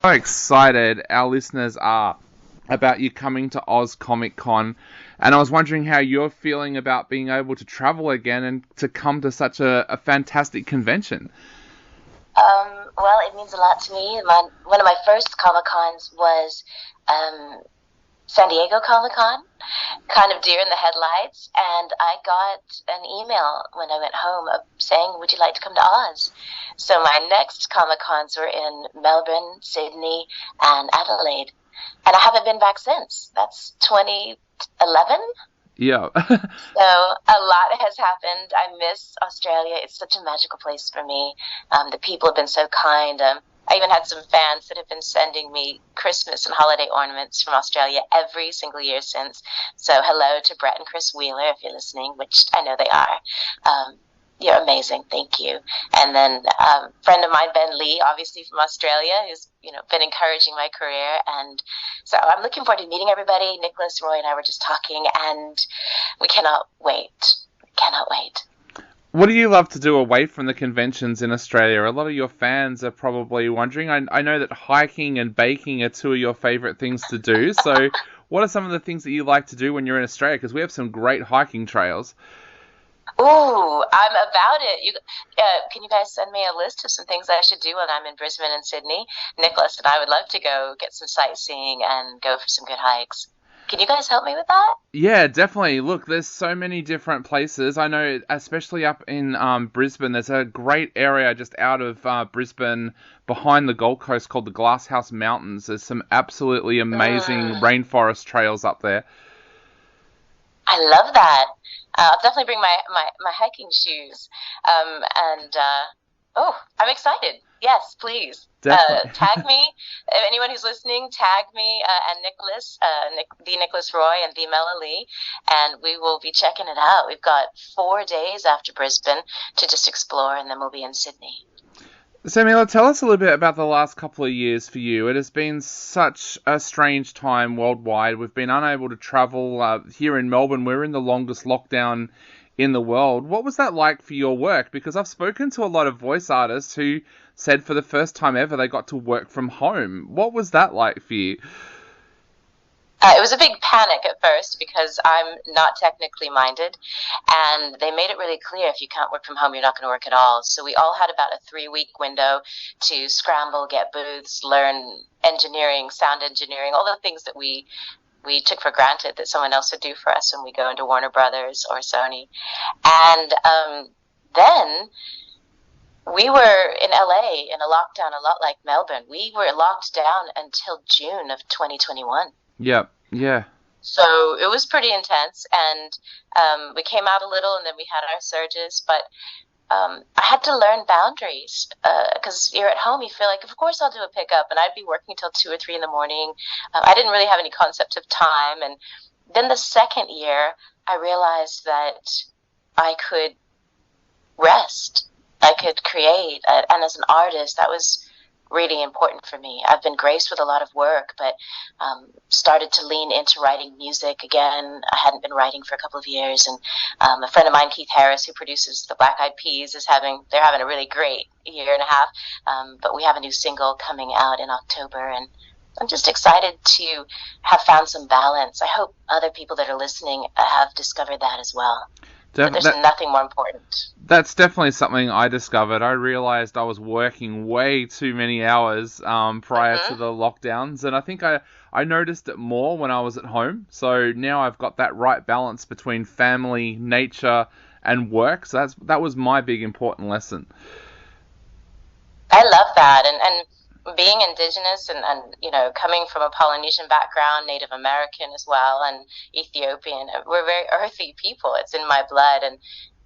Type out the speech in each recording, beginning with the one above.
How excited our listeners are about you coming to Oz Comic Con, and I was wondering how you're feeling about being able to travel again and to come to such a fantastic convention. Well, it means a lot to me. One of my first Comic Cons was um, San Diego Comic Con, kind of deer in the headlights, and I got an email when I went home saying, "Would you like to come to Oz?" So my next Comic Cons were in Melbourne, Sydney, and Adelaide, and I haven't been back since. That's 2011. Yeah. So a lot has happened. I miss Australia. It's such a magical place for me. The people have been so kind. I even had some fans that have been sending me Christmas and holiday ornaments from Australia every single year since. So hello to Brett and Chris Wheeler if you're listening, which I know they are. You're amazing. Thank you. And then friend of mine, Ben Lee, obviously from Australia, who's been encouraging my career. And so I'm looking forward to meeting everybody. Nicholas, Roy, and I were just talking, and we cannot wait. Cannot wait. What do you love to do away from the conventions in Australia? A lot of your fans are probably wondering. I know that hiking and baking are two of your favorite things to do. So what are some of the things that you like to do when you're in Australia? Because we have some great hiking trails. Ooh, I'm about it. Can you guys send me a list of some things I should do when I'm in Brisbane and Sydney? Nicholas and I would love to go get some sightseeing and go for some good hikes. Can you guys help me with that? Yeah, definitely. Look, there's so many different places. I know, especially up in Brisbane, there's a great area just out of Brisbane behind the Gold Coast called the Glasshouse Mountains. There's some absolutely amazing Mm, rainforest trails up there. I love that. I'll definitely bring my hiking shoes. And oh, I'm excited. Yes, please. Definitely. Tag me. Anyone who's listening, tag me and Nicholas, the Nicholas Roy and the Mela Lee, and we will be checking it out. We've got 4 days after Brisbane to just explore, and then we'll be in Sydney. Samuela, tell us a little bit about the last couple of years for you. It has been such a strange time worldwide. We've been unable to travel. Here in Melbourne, we're in the longest lockdown in the world. What was that like for your work? Because I've spoken to a lot of voice artists who said for the first time ever they got to work from home. What was that like for you? It was a big panic at first because I'm not technically minded, and they made it really clear if you can't work from home, you're not going to work at all. So we all had about a 3 week window to scramble, get booths, learn engineering, sound engineering, all the things that we took for granted that someone else would do for us when we go into Warner Brothers or Sony. And then we were in LA in a lockdown, a lot like Melbourne. We were locked down until June of 2021. Yeah, yeah. So it was pretty intense, and we came out a little, and then we had our surges. But I had to learn boundaries because you're at home. You feel like, of course, I'll do a pickup, and I'd be working till 2 or 3 in the morning. I didn't really have any concept of time, and then the second year, I realized that I could rest, I could create, and as an artist, that was really important for me. I've been graced with a lot of work, but started to lean into writing music again. I hadn't been writing for a couple of years, and a friend of mine, Keith Harris, who produces the Black Eyed Peas, they're having a really great year and a half. But we have a new single coming out in October, and I'm just excited to have found some balance. I hope other people that are listening have discovered that as well. That Def- there's that, nothing more important. that's definitely something I discovered. I realized I was working way too many hours prior to Hmm. the lockdowns, and I think I noticed it more when I was at home. So now I've got that right balance between family, nature, and work. So that was my big important lesson. I love that. And being indigenous and coming from a Polynesian background, Native American as well, and Ethiopian, we're very earthy people. It's in my blood. And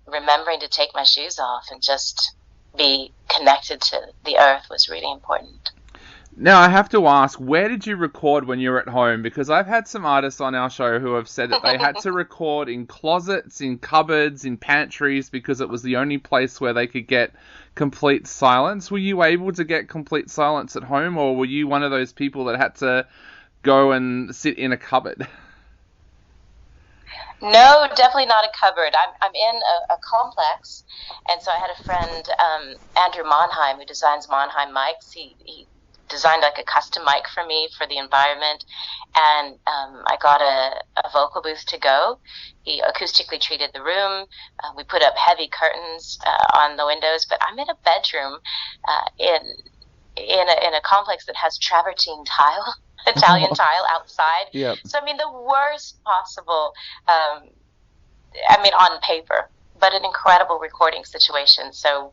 remembering to take my shoes off and just be connected to the earth was really important. Now, I have to ask, where did you record when you were at home? Because I've had some artists on our show who have said that they had to record in closets, in cupboards, in pantries, because it was the only place where they could get complete silence. Were you able to get complete silence at home, or were you one of those people that had to go and sit in a cupboard? No, definitely not a cupboard. I'm in a complex, and so I had a friend, Andrew Monheim, who designs Monheim mics. He designed like a custom mic for me for the environment, and I got a vocal booth to go. He acoustically treated the room. We put up heavy curtains on the windows, but I'm in a bedroom in a complex that has travertine tile, Italian tile outside. Yep. So I mean, the worst possible. I mean, on paper, but an incredible recording situation. So,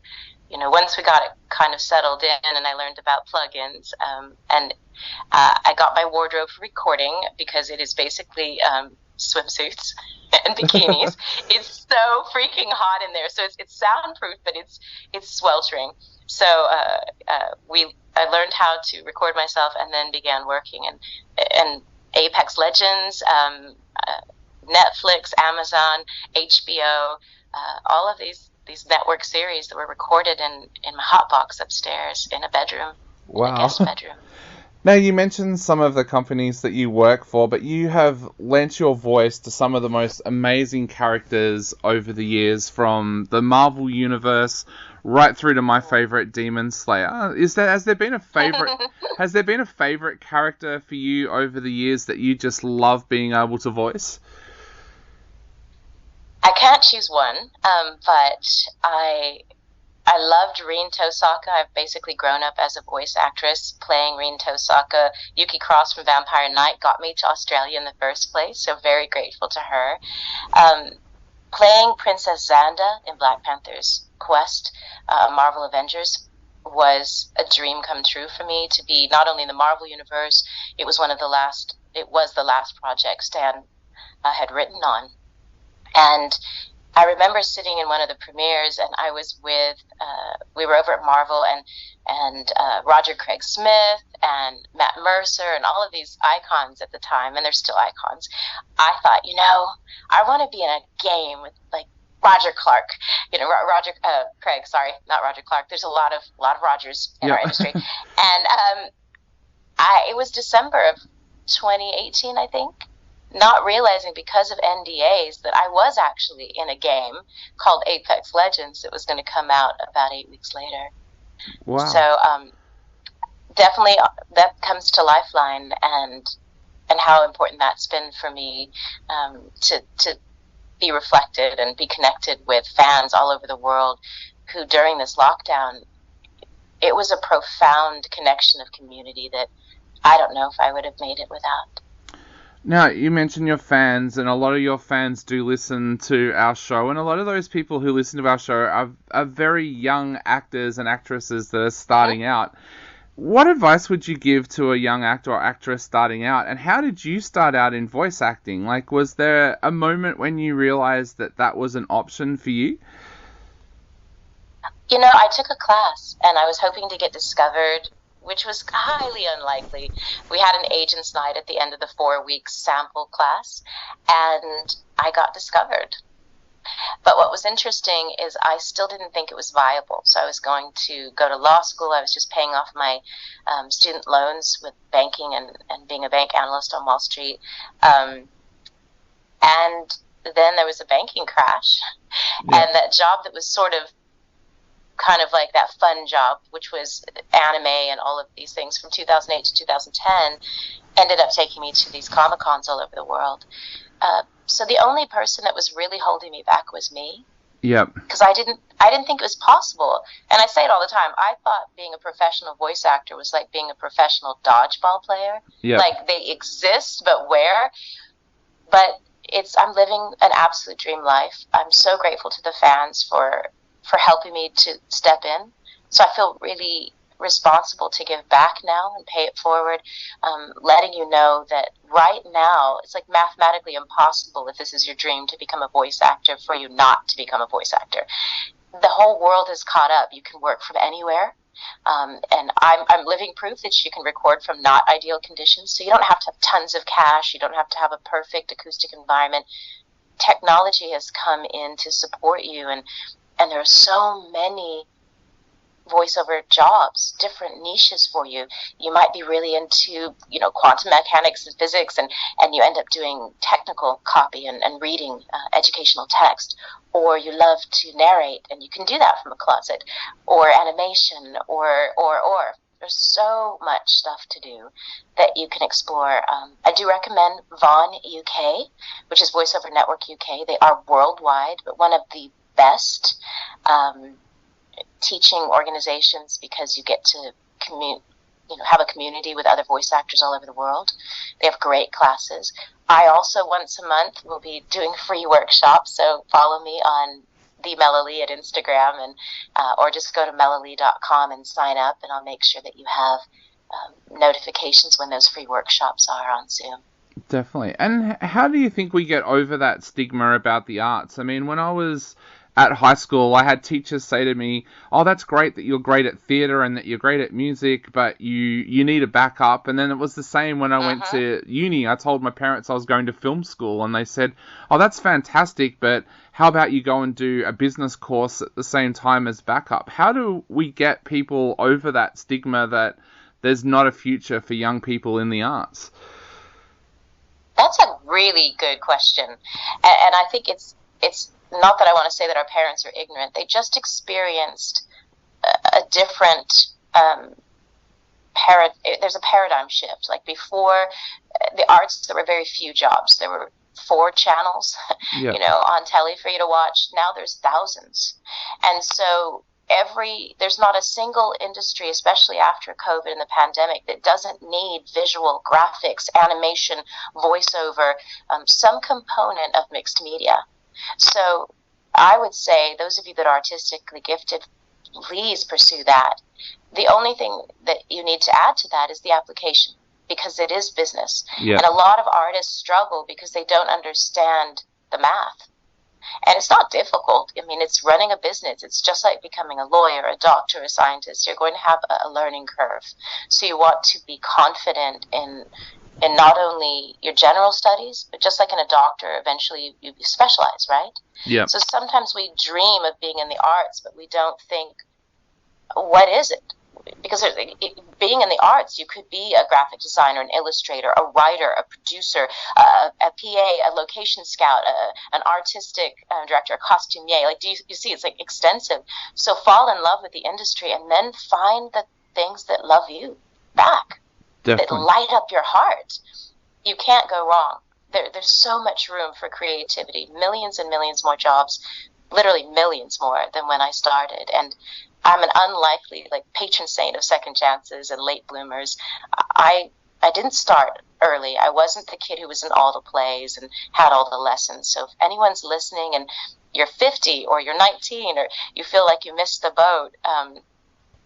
once we got it kind of settled in and I learned about plugins, and I got my wardrobe for recording, because it is basically swimsuits and bikinis. It's so freaking hot in there. So it's soundproof, but it's sweltering. So I learned how to record myself and then began working. And Apex Legends, Netflix, Amazon, HBO, all of these network series that were recorded in my hotbox upstairs in a bedroom. Wow. In a guest bedroom. Now, you mentioned some of the companies that you work for, but you have lent your voice to some of the most amazing characters over the years, from the Marvel Universe right through to my favorite, Demon Slayer. Has there been a favorite character for you over the years that you just love being able to voice? I can't choose one, but I loved Rin Tosaka. I've basically grown up as a voice actress playing Rin Tosaka. Yuki Cross from Vampire Knight got me to Australia in the first place, so very grateful to her. Playing Princess Xanda in Black Panther's Quest, Marvel Avengers, was a dream come true for me to be not only in the Marvel Universe. It was the last project Stan had written on. And I remember sitting in one of the premieres, and I was with, we were over at Marvel, and Roger Craig Smith and Matt Mercer and all of these icons at the time, and they're still icons. I thought, I want to be in a game with like Roger Clark, Roger Craig, sorry, not Roger Clark. There's a lot of Rogers in our industry, and it was December of 2018, I think. Not realizing, because of NDAs, that I was actually in a game called Apex Legends that was going to come out about 8 weeks later. Wow. So definitely that comes to Lifeline and how important that's been for me, to be reflected and be connected with fans all over the world who, during this lockdown, it was a profound connection of community that I don't know if I would have made it without. Now, you mentioned your fans, and a lot of your fans do listen to our show, and a lot of those people who listen to our show are very young actors and actresses that are starting out. What advice would you give to a young actor or actress starting out, and how did you start out in voice acting? Like, was there a moment when you realized that was an option for you? I took a class, and I was hoping to get discovered, which was highly unlikely. We had an agent's night at the end of the 4-week sample class, and I got discovered. But what was interesting is I still didn't think it was viable. So I was going to go to law school. I was just paying off my student loans with banking and being a bank analyst on Wall Street. And then there was a banking crash. Yeah. And that job that was sort of kind of like that fun job, which was anime and all of these things from 2008 to 2010, ended up taking me to these Comic-Cons all over the world. So the only person that was really holding me back was me. Yep. Because I didn't think it was possible. And I say it all the time. I thought being a professional voice actor was like being a professional dodgeball player. Yep. Like, they exist, but where? But I'm living an absolute dream life. I'm so grateful to the fans for helping me to step in. So I feel really responsible to give back now and pay it forward, letting you know that right now it's like mathematically impossible, if this is your dream, to become a voice actor, for you not to become a voice actor. The whole world is caught up. You can work from anywhere. And I'm living proof that you can record from not ideal conditions. So you don't have to have tons of cash. You don't have to have a perfect acoustic environment. Technology has come in to support you, and there are so many voiceover jobs, different niches for you. You might be really into, quantum mechanics and physics, and you end up doing technical copy and reading educational text, or you love to narrate, and you can do that from a closet, or animation, or. There's so much stuff to do that you can explore. I do recommend Vaughan UK, which is Voiceover Network UK. They are worldwide, but one of the best teaching organizations, because you get to have a community with other voice actors all over the world. They have great classes. I also, once a month, will be doing free workshops, so follow me on the Mela Lee at Instagram, and or just go to melalee.com and sign up, and I'll make sure that you have notifications when those free workshops are on Zoom. Definitely. And how do you think we get over that stigma about the arts? I mean, when I was at high school, I had teachers say to me, oh, that's great that you're great at theatre and that you're great at music, but you need a backup. And then it was the same when I went to uni. I told my parents I was going to film school, and they said, oh, that's fantastic, but how about you go and do a business course at the same time as backup? How do we get people over that stigma that there's not a future for young people in the arts? That's a really good question. And I think it's not that I want to say that our parents are ignorant. They just experienced a different there's a paradigm shift. Like before, the arts, there were very few jobs. There were 4 channels, on telly for you to watch. Now there's thousands. And so there's not a single industry, especially after COVID and the pandemic, that doesn't need visual, graphics, animation, voiceover, some component of mixed media. So I would say those of you that are artistically gifted, please pursue that. The only thing that you need to add to that is the application, because it is business. Yeah. And a lot of artists struggle because they don't understand the math. And it's not difficult. I mean, it's running a business. It's just like becoming a lawyer, a doctor, a scientist. You're going to have a learning curve. So you want to be confident in not only your general studies, but just like in a doctor, eventually you specialize, right? Yeah. So sometimes we dream of being in the arts, but we don't think, what is it? Because being in the arts, you could be a graphic designer, an illustrator, a writer, a producer, a PA, a location scout, an artistic director, a costumier. Like, you see, it's like extensive. So fall in love with the industry, and then find the things that love you back. Definitely. That light up your heart. You can't go wrong. There's so much room for creativity. Millions and millions more jobs, literally millions more than when I started. And I'm an unlikely patron saint of second chances and late bloomers. I didn't start early. I wasn't the kid who was in all the plays and had all the lessons. So if anyone's listening and you're 50 or you're 19 or you feel like you missed the boat,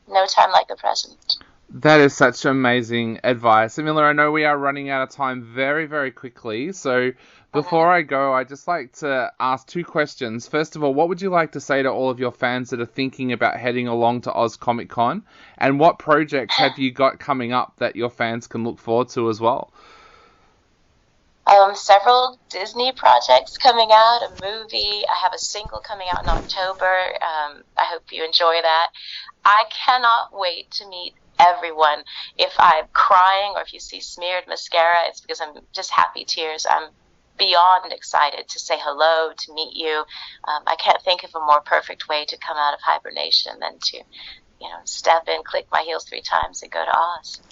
no time like the present. That is such amazing advice. Mela, I know we are running out of time very, very quickly. So before I go, I'd just like to ask 2 questions. First of all, what would you like to say to all of your fans that are thinking about heading along to Oz Comic Con? And what projects have you got coming up that your fans can look forward to as well? Several Disney projects coming out, a movie. I have a single coming out in October. I hope you enjoy that. I cannot wait to meet everyone. If I'm crying or if you see smeared mascara, it's because I'm just happy tears. I'm beyond excited to say hello, to meet you. I can't think of a more perfect way to come out of hibernation than to, step in, click my heels 3 times, and go to Oz.